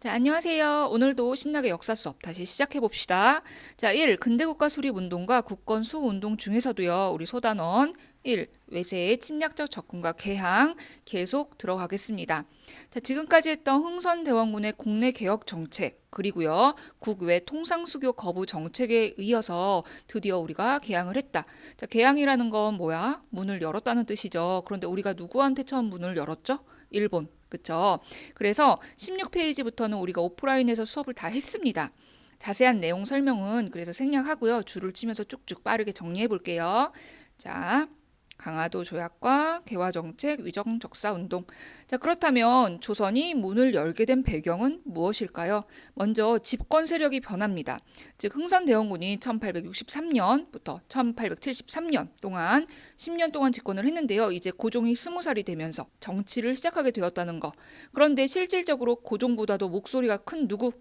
자, 안녕하세요. 오늘도 신나게 역사 수업 다시 시작해 봅시다. 자, 1. 근대국가 수립 운동과 국권 수호 운동 중에서도요. 우리 소단원 1. 외세의 침략적 접근과 개항 계속 들어가겠습니다. 자, 지금까지 했던 흥선대원군의 국내 개혁 정책 그리고요. 국외 통상수교 거부 정책에 이어서 드디어 우리가 개항을 했다. 자, 개항이라는 건 뭐야? 문을 열었다는 뜻이죠. 그런데 우리가 누구한테 처음 문을 열었죠? 일본. 그쵸? 그래서 16페이지부터는 우리가 오프라인에서 수업을 다 했습니다. 자세한 내용 설명은 그래서 생략하고요. 줄을 치면서 쭉쭉 빠르게 정리해 볼게요. 자, 강화도 조약과 개화정책, 위정적사운동. 자, 그렇다면 조선이 문을 열게 된 배경은 무엇일까요? 먼저 집권 세력이 변합니다. 즉 흥선대원군이 1863년부터 1873년 동안 10년 동안 집권을 했는데요. 이제 고종이 20살이 되면서 정치를 시작하게 되었다는 거. 그런데 실질적으로 고종보다도 목소리가 큰 누구?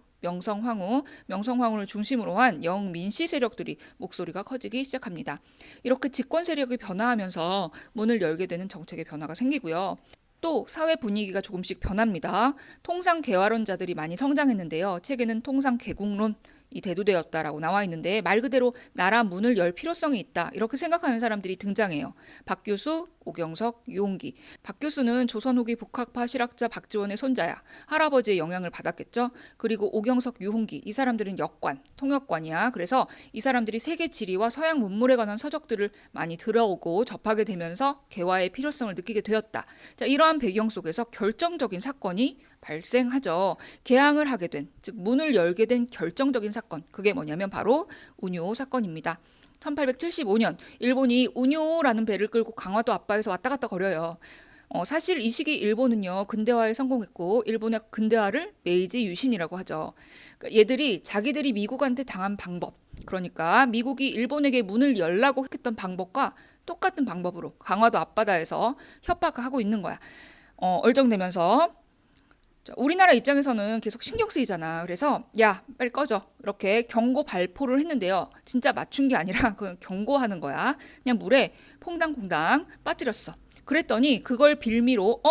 명성황후를 중심으로 한 영민씨 세력들이 목소리가 커지기 시작합니다. 이렇게 집권 세력이 변화하면서 문을 열게 되는 정책의 변화가 생기고요. 또 사회 분위기가 조금씩 변합니다. 통상 개화론자들이 많이 성장했는데요. 책에는 통상 개국론 이 대두되었다라고 나와 있는데 말 그대로 나라 문을 열 필요성이 있다 이렇게 생각하는 사람들이 등장해요. 박규수, 오경석, 유홍기. 박규수는 조선 후기 북학파 실학자 박지원의 손자야. 할아버지의 영향을 받았겠죠. 그리고 오경석, 유홍기 이 사람들은 역관, 통역관이야. 그래서 이 사람들이 세계 지리와 서양 문물에 관한 서적들을 많이 들어오고 접하게 되면서 개화의 필요성을 느끼게 되었다. 자, 이러한 배경 속에서 결정적인 사건이 발생하죠. 개항을 하게 된, 즉 문을 열게 된 결정적인 사건. 그게 뭐냐면 바로 운요 사건입니다. 1875년 일본이 운요라는 배를 끌고 강화도 앞바에서 왔다 갔다 거려요. 사실 이 시기 일본은요 근대화에 성공했고 일본의 근대화를 메이지 유신이라고 하죠. 그러니까 얘들이 자기들이 미국한테 당한 방법, 그러니까 미국이 일본에게 문을 열라고 했던 방법과 똑같은 방법으로 강화도 앞바다에서 협박하고 있는 거야. 얼정되면서 우리나라 입장에서는 계속 신경 쓰이잖아. 그래서 야 빨리 꺼져 이렇게 경고 발포를 했는데요. 진짜 맞춘 게 아니라 그냥 경고하는 거야. 그냥 물에 퐁당퐁당 빠뜨렸어. 그랬더니 그걸 빌미로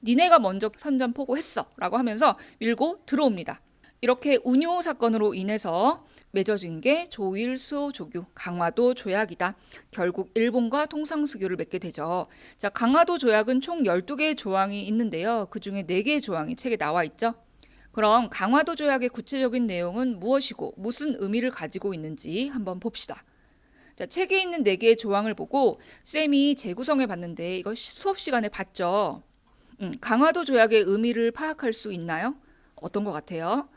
니네가 먼저 선전포고했어 라고 하면서 밀고 들어옵니다. 이렇게 운요 사건으로 인해서 맺어진 게 조일수 조규 강화도 조약이다. 결국 일본과 통상수교를 맺게 되죠. 자, 강화도 조약은 총 12개의 조항이 있는데요. 그중에 4개의 조항이 책에 나와 있죠. 그럼 강화도 조약의 구체적인 내용은 무엇이고 무슨 의미를 가지고 있는지 한번 봅시다. 자, 책에 있는 4개의 조항을 보고 쌤이 재구성해 봤는데 이거 수업 시간에 봤죠. 강화도 조약의 의미를 파악할 수 있나요? 어떤 것 같아요?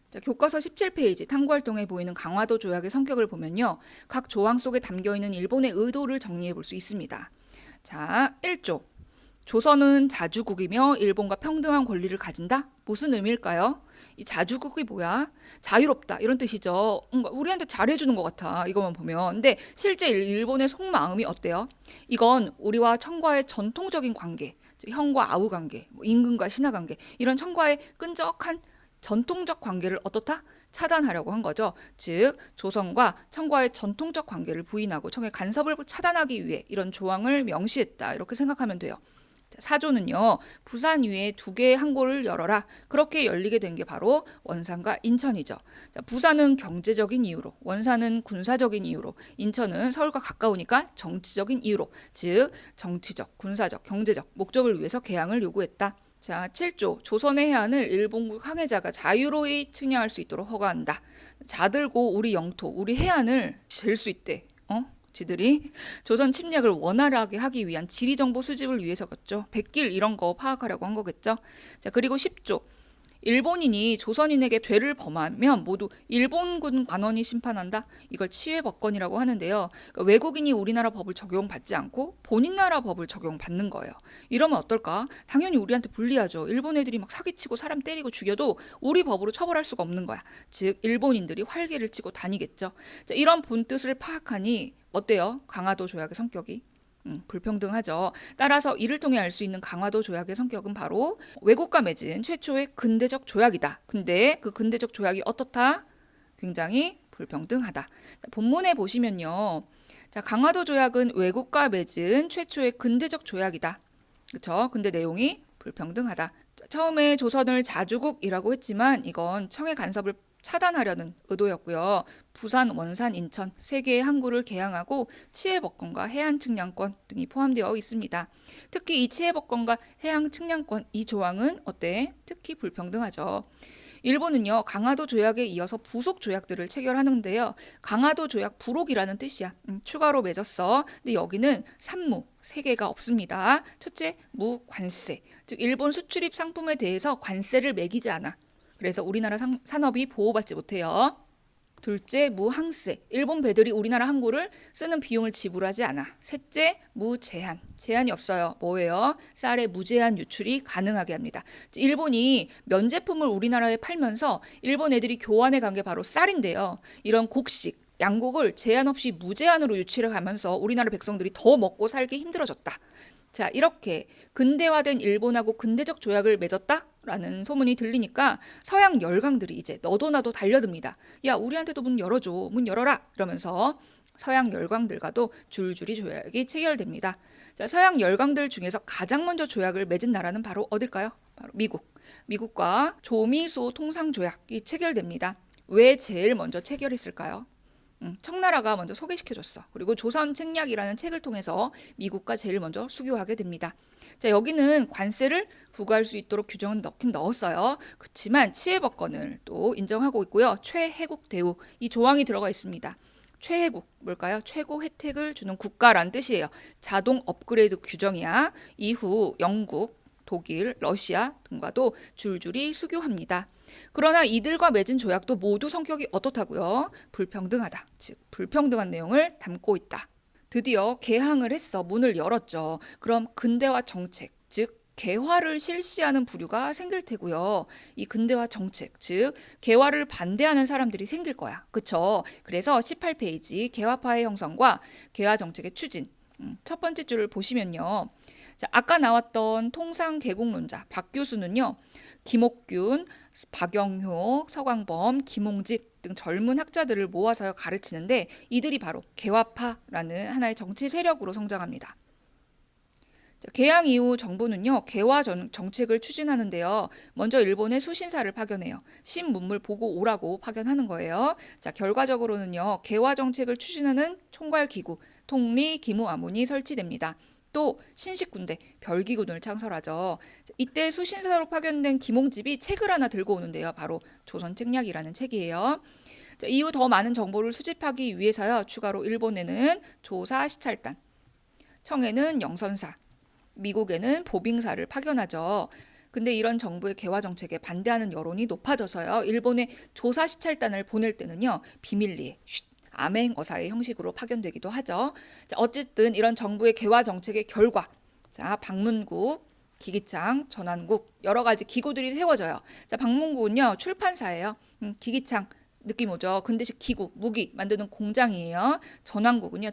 자, 교과서 17페이지 탐구활동에 보이는 강화도 조약의 성격을 보면요. 각 조항 속에 담겨있는 일본의 의도를 정리해 볼 수 있습니다. 자, 1조. 조선은 자주국이며 일본과 평등한 권리를 가진다? 무슨 의미일까요? 이 자주국이 뭐야? 자유롭다 이런 뜻이죠. 뭔가 우리한테 잘해주는 것 같아 이것만 보면. 근데 실제 일본의 속마음이 어때요? 이건 우리와 청과의 전통적인 관계, 형과 아우 관계, 임금과 신하 관계 이런 청과의 끈적한 전통적 관계를 어떻다? 차단하려고 한 거죠. 즉 조선과 청과의 전통적 관계를 부인하고 청의 간섭을 차단하기 위해 이런 조항을 명시했다. 이렇게 생각하면 돼요. 4조는요. 부산 위에 2개의 항구를 열어라. 그렇게 열리게 된 게 바로 원산과 인천이죠. 자, 부산은 경제적인 이유로, 원산은 군사적인 이유로, 인천은 서울과 가까우니까 정치적인 이유로, 즉 정치적, 군사적, 경제적 목적을 위해서 개항을 요구했다. 자, 7조. 조선의 해안을 일본국 항해자가 자유로이 측량할 수 있도록 허가한다. 자들고 우리 영토, 우리 해안을 질 수 있대. 지들이 조선 침략을 원활하게 하기 위한 지리정보 수집을 위해서겠죠. 백길 이런 거 파악하려고 한 거겠죠. 자, 그리고 10조. 일본인이 조선인에게 죄를 범하면 모두 일본군 관원이 심판한다. 이걸 치외법권이라고 하는데요. 그러니까 외국인이 우리나라 법을 적용받지 않고 본인 나라 법을 적용받는 거예요. 이러면 어떨까? 당연히 우리한테 불리하죠. 일본 애들이 막 사기치고 사람 때리고 죽여도 우리 법으로 처벌할 수가 없는 거야. 즉 일본인들이 활개를 치고 다니겠죠. 자, 이런 본뜻을 파악하니 어때요? 강화도 조약의 성격이. 불평등하죠. 따라서 이를 통해 알 수 있는 강화도 조약의 성격은 바로 외국과 맺은 최초의 근대적 조약이다. 근데 그 근대적 조약이 어떻다? 굉장히 불평등하다. 자, 본문에 보시면요. 자, 강화도 조약은 외국과 맺은 최초의 근대적 조약이다. 그렇죠? 근데 내용이 불평등하다. 처음에 조선을 자주국이라고 했지만 이건 청해 간섭을 차단하려는 의도였고요. 부산, 원산, 인천 세 개의 항구를 개항하고 치해법권과 해안 측량권 등이 포함되어 있습니다. 특히 이 치해법권과 해안 측량권 이 조항은 어때? 특히 불평등하죠. 일본은요, 강화도 조약에 이어서 부속 조약들을 체결하는데요. 강화도 조약 부록이라는 뜻이야. 추가로 맺었어. 근데 여기는 산무 세 개가 없습니다. 첫째, 무관세. 즉 일본 수출입 상품에 대해서 관세를 매기지 않아. 그래서 우리나라 산업이 보호받지 못해요. 둘째, 무항세. 일본 배들이 우리나라 항구를 쓰는 비용을 지불하지 않아. 셋째, 무제한. 제한이 없어요. 뭐예요? 쌀의 무제한 유출이 가능하게 합니다. 일본이 면제품을 우리나라에 팔면서 일본 애들이 교환해 간 게 바로 쌀인데요. 이런 곡식, 양곡을 제한 없이 무제한으로 유출해 가면서 우리나라 백성들이 더 먹고 살기 힘들어졌다. 자, 이렇게 근대화된 일본하고 근대적 조약을 맺었다라는 소문이 들리니까 서양 열강들이 이제 너도 나도 달려듭니다. 야, 우리한테도 문 열어줘. 문 열어라. 이러면서 서양 열강들과도 줄줄이 조약이 체결됩니다. 자, 서양 열강들 중에서 가장 먼저 조약을 맺은 나라는 바로 어딜까요? 바로 미국. 미국과 조미수 통상조약이 체결됩니다. 왜 제일 먼저 체결했을까요? 청나라가 먼저 소개시켜줬어. 그리고 조선 책략이라는 책을 통해서 미국과 제일 먼저 수교하게 됩니다. 자, 여기는 관세를 부과할 수 있도록 규정은 넣긴 넣었어요. 그렇지만 치해법권을 또 인정하고 있고요. 최혜국 대우 이 조항이 들어가 있습니다. 최혜국 뭘까요? 최고 혜택을 주는 국가란 뜻이에요. 자동 업그레이드 규정이야. 이후 영국, 독일, 러시아 등과도 줄줄이 수교합니다. 그러나 이들과 맺은 조약도 모두 성격이 어떻다고요? 불평등하다. 즉 불평등한 내용을 담고 있다. 드디어 개항을 했어. 문을 열었죠. 그럼 근대화 정책, 즉 개화를 실시하는 부류가 생길 테고요. 이 근대화 정책, 즉 개화를 반대하는 사람들이 생길 거야. 그쵸? 그래서 18페이지 개화파의 형성과 개화 정책의 추진. 첫 번째 줄을 보시면요. 자, 아까 나왔던 통상개국론자 박 교수는요. 김옥균, 박영효, 서광범, 김홍집 등 젊은 학자들을 모아서 가르치는데 이들이 바로 개화파라는 하나의 정치 세력으로 성장합니다. 자, 개항 이후 정부는요. 개화 정책을 추진하는데요. 먼저 일본에 수신사를 파견해요. 신문물 보고 오라고 파견하는 거예요. 자, 결과적으로는요. 개화 정책을 추진하는 총괄기구 통리기무아문이 설치됩니다. 또 신식군대 별기군을 창설하죠. 이때 수신사로 파견된 김홍집이 책을 하나 들고 오는데요. 바로 조선책략이라는 책이에요. 자, 이후 더 많은 정보를 수집하기 위해서요. 추가로 일본에는 조사시찰단, 청해는 영선사, 미국에는 보빙사를 파견하죠. 근데 이런 정부의 개화 정책에 반대하는 여론이 높아져서요. 일본에 조사시찰단을 보낼 때는요. 비밀리에 암행어사의 형식으로 파견되기도 하죠. 자, 어쨌든 이런 정부의 개화 정책의 결과, 자, 방문국, 기기창, 전환국 여러 가지 기구들이 세워져요. 자, 방문국은요 출판사예요. 기기창 느낌 오죠. 근대식 기구, 무기 만드는 공장이에요. 전환국은요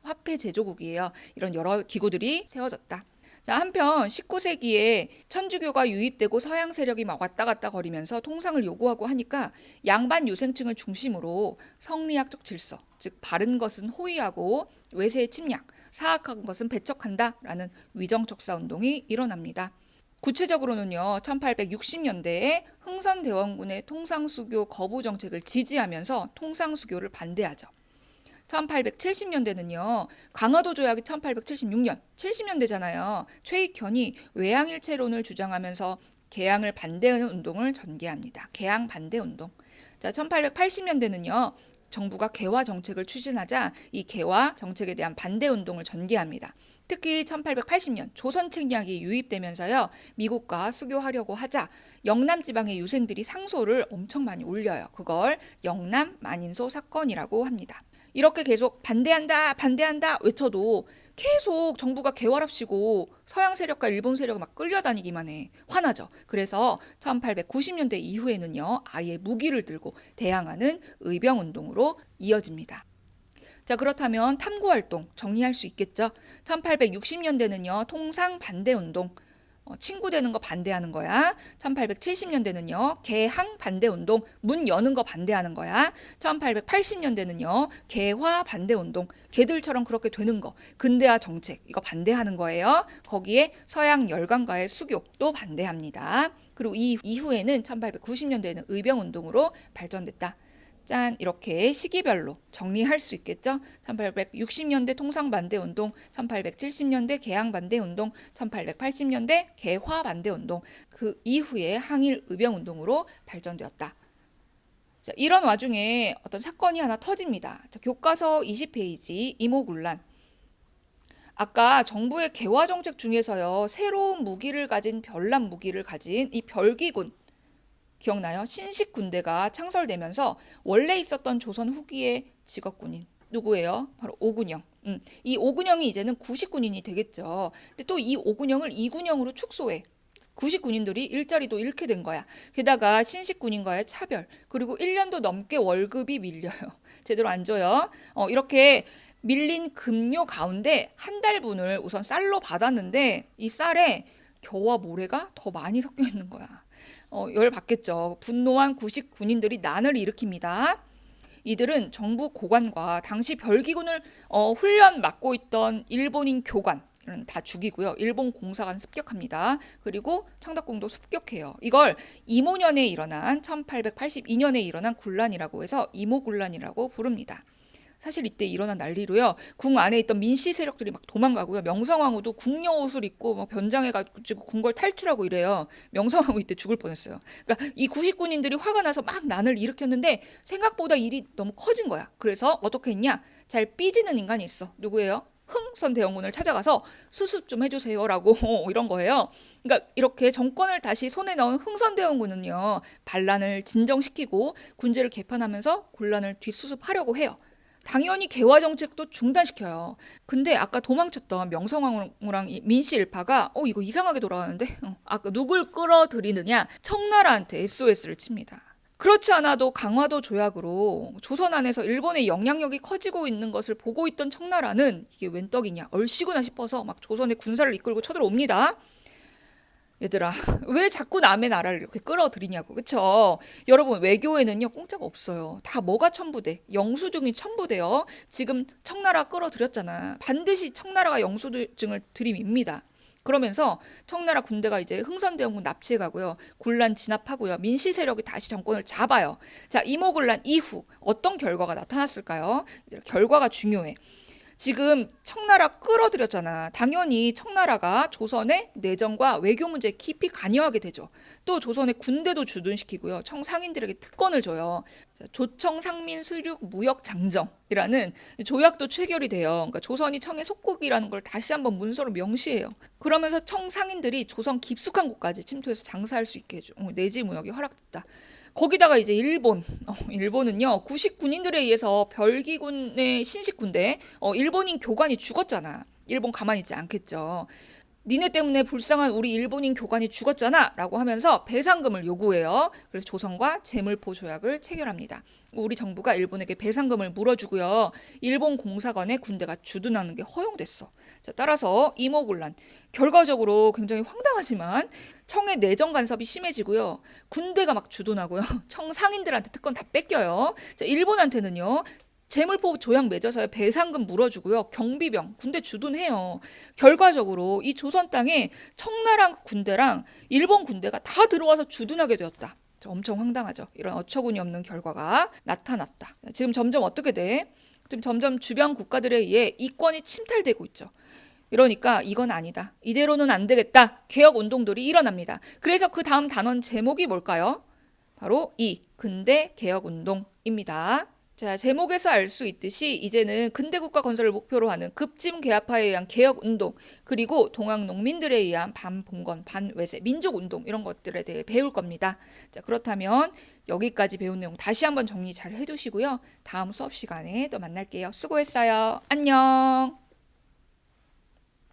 화폐 제조국이에요. 이런 여러 기구들이 세워졌다. 자, 한편 19세기에 천주교가 유입되고 서양 세력이 막 왔다 갔다 거리면서 통상을 요구하고 하니까 양반 유생층을 중심으로 성리학적 질서, 즉 바른 것은 호위하고 외세의 침략, 사악한 것은 배척한다라는 위정적사 운동이 일어납니다. 구체적으로는요. 1860년대에 흥선대원군의 통상수교 거부 정책을 지지하면서 통상수교를 반대하죠. 1870년대는요. 강화도 조약이 1876년, 70년대잖아요. 최익현이 외항일체론을 주장하면서 개항을 반대하는 운동을 전개합니다. 개항 반대 운동. 자, 1880년대는요. 정부가 개화 정책을 추진하자 이 개화 정책에 대한 반대 운동을 전개합니다. 특히 1880년 조선 책략이 유입되면서요. 미국과 수교하려고 하자 영남 지방의 유생들이 상소를 엄청 많이 올려요. 그걸 영남 만인소 사건이라고 합니다. 이렇게 계속 반대한다 외쳐도 계속 정부가 개화랍시고 서양 세력과 일본 세력을 막 끌려다니기만 해. 화나죠. 그래서 1890년대 이후에는요. 아예 무기를 들고 대항하는 의병운동으로 이어집니다. 자, 그렇다면 탐구활동 정리할 수 있겠죠. 1860년대는요. 통상 반대운동, 친구 되는 거 반대하는 거야. 1870년대는요. 개항 반대 운동, 문 여는 거 반대하는 거야. 1880년대는요. 개화 반대 운동, 개들처럼 그렇게 되는 거, 근대화 정책 이거 반대하는 거예요. 거기에 서양 열강가의 수교도 반대합니다. 그리고 이후에는 1890년대에는 의병 운동으로 발전됐다. 짠, 이렇게 시기별로 정리할 수 있겠죠. 1860년대 통상반대운동, 1870년대 개항반대운동, 1880년대 개화반대운동, 그 이후에 항일 의병운동으로 발전되었다. 자, 이런 와중에 어떤 사건이 하나 터집니다. 자, 교과서 20페이지 이모군란. 아까 정부의 개화 정책 중에서요, 새로운 무기를 가진 별난 무기를 가진 이 별기군, 기억나요? 신식 군대가 창설되면서 원래 있었던 조선 후기의 직업군인 누구예요? 바로 오군영. 이 오군영이 이제는 구식군인이 되겠죠. 근데 또 이 오군영을 이군영으로 축소해. 구식군인들이 일자리도 잃게 된 거야. 게다가 신식군인과의 차별, 그리고 1년도 넘게 월급이 밀려요. 제대로 안 줘요. 이렇게 밀린 급료 가운데 한 달분을 우선 쌀로 받았는데 이 쌀에 겨와 모래가 더 많이 섞여 있는 거야. 열 받겠죠. 분노한 구식 군인들이 난을 일으킵니다. 이들은 정부 고관과 당시 별기군을 훈련 맡고 있던 일본인 교관 다 죽이고요. 일본 공사관 습격합니다. 그리고 청덕궁도 습격해요. 이걸 이모년에 일어난 1882년에 일어난 군란이라고 해서 이모군란이라고 부릅니다. 사실 이때 일어난 난리로요. 궁 안에 있던 민씨 세력들이 막 도망가고요. 명성황후도 궁녀 옷을 입고 막 변장해가지고 궁궐 탈출하고 이래요. 명성황후 이때 죽을 뻔했어요. 그러니까 이 구식군인들이 화가 나서 막 난을 일으켰는데 생각보다 일이 너무 커진 거야. 그래서 어떻게 했냐? 잘 삐지는 인간이 있어. 누구예요? 흥선 대원군을 찾아가서 수습 좀 해주세요라고 이런 거예요. 그러니까 이렇게 정권을 다시 손에 넣은 흥선 대원군은요. 반란을 진정시키고 군제를 개편하면서 군란을 뒷수습하려고 해요. 당연히 개화 정책도 중단시켜요. 근데 아까 도망쳤던 명성황후랑 민씨 일파가 이거 이상하게 돌아가는데 아까 누굴 끌어들이느냐? 청나라한테 SOS를 칩니다. 그렇지 않아도 강화도 조약으로 조선 안에서 일본의 영향력이 커지고 있는 것을 보고 있던 청나라는 이게 웬 떡이냐 얼씨구나 싶어서 막 조선의 군사를 이끌고 쳐들어옵니다. 얘들아, 왜 자꾸 남의 나라를 이렇게 끌어들이냐고, 그쵸? 여러분, 외교에는요, 공짜가 없어요. 다 뭐가 첨부돼? 영수증이 첨부돼요. 지금 청나라 끌어들였잖아. 반드시 청나라가 영수증을 들이밉니다. 그러면서 청나라 군대가 이제 흥선대원군 납치해 가고요. 군란 진압하고요. 민씨 세력이 다시 정권을 잡아요. 자, 이모군란 이후 어떤 결과가 나타났을까요? 결과가 중요해. 지금 청나라 끌어들였잖아. 당연히 청나라가 조선의 내정과 외교 문제에 깊이 관여하게 되죠. 또 조선의 군대도 주둔시키고요. 청상인들에게 특권을 줘요. 조청상민 수륙 무역 장정이라는 조약도 체결이 돼요. 그러니까 조선이 청의 속국이라는 걸 다시 한번 문서로 명시해요. 그러면서 청상인들이 조선 깊숙한 곳까지 침투해서 장사할 수 있게 해줘. 내지 무역이 허락됐다. 거기다가 이제 일본은요, 구식 군인들에 의해서 별기군의 신식 군대, 일본인 교관이 죽었잖아. 일본 가만히 있지 않겠죠. 니네 때문에 불쌍한 우리 일본인 교관이 죽었잖아 라고 하면서 배상금을 요구해요. 그래서 조선과 재물포 조약을 체결합니다. 우리 정부가 일본에게 배상금을 물어주고요. 일본 공사관에 군대가 주둔하는 게 허용됐어. 자, 따라서 이모군란 결과적으로 굉장히 황당하지만 청의 내정 간섭이 심해지고요. 군대가 막 주둔하고요. 청 상인들한테 특권 다 뺏겨요. 자, 일본한테는요. 재물포 조약 맺어서 배상금 물어주고요. 경비병, 군대 주둔해요. 결과적으로 이 조선 땅에 청나라 군대랑 일본 군대가 다 들어와서 주둔하게 되었다. 엄청 황당하죠. 이런 어처구니 없는 결과가 나타났다. 지금 점점 어떻게 돼? 지금 점점 주변 국가들에 의해 이권이 침탈되고 있죠. 이러니까 이건 아니다. 이대로는 안 되겠다. 개혁 운동들이 일어납니다. 그래서 그 다음 단원 제목이 뭘까요? 바로 이 근대 개혁 운동입니다. 자, 제목에서 알 수 있듯이 이제는 근대국가 건설을 목표로 하는 급진 개화파에 의한 개혁운동, 그리고 동학 농민들에 의한 반봉건, 반외세, 민족운동 이런 것들에 대해 배울 겁니다. 자, 그렇다면 여기까지 배운 내용 다시 한번 정리 잘 해두시고요. 다음 수업 시간에 또 만날게요. 수고했어요. 안녕.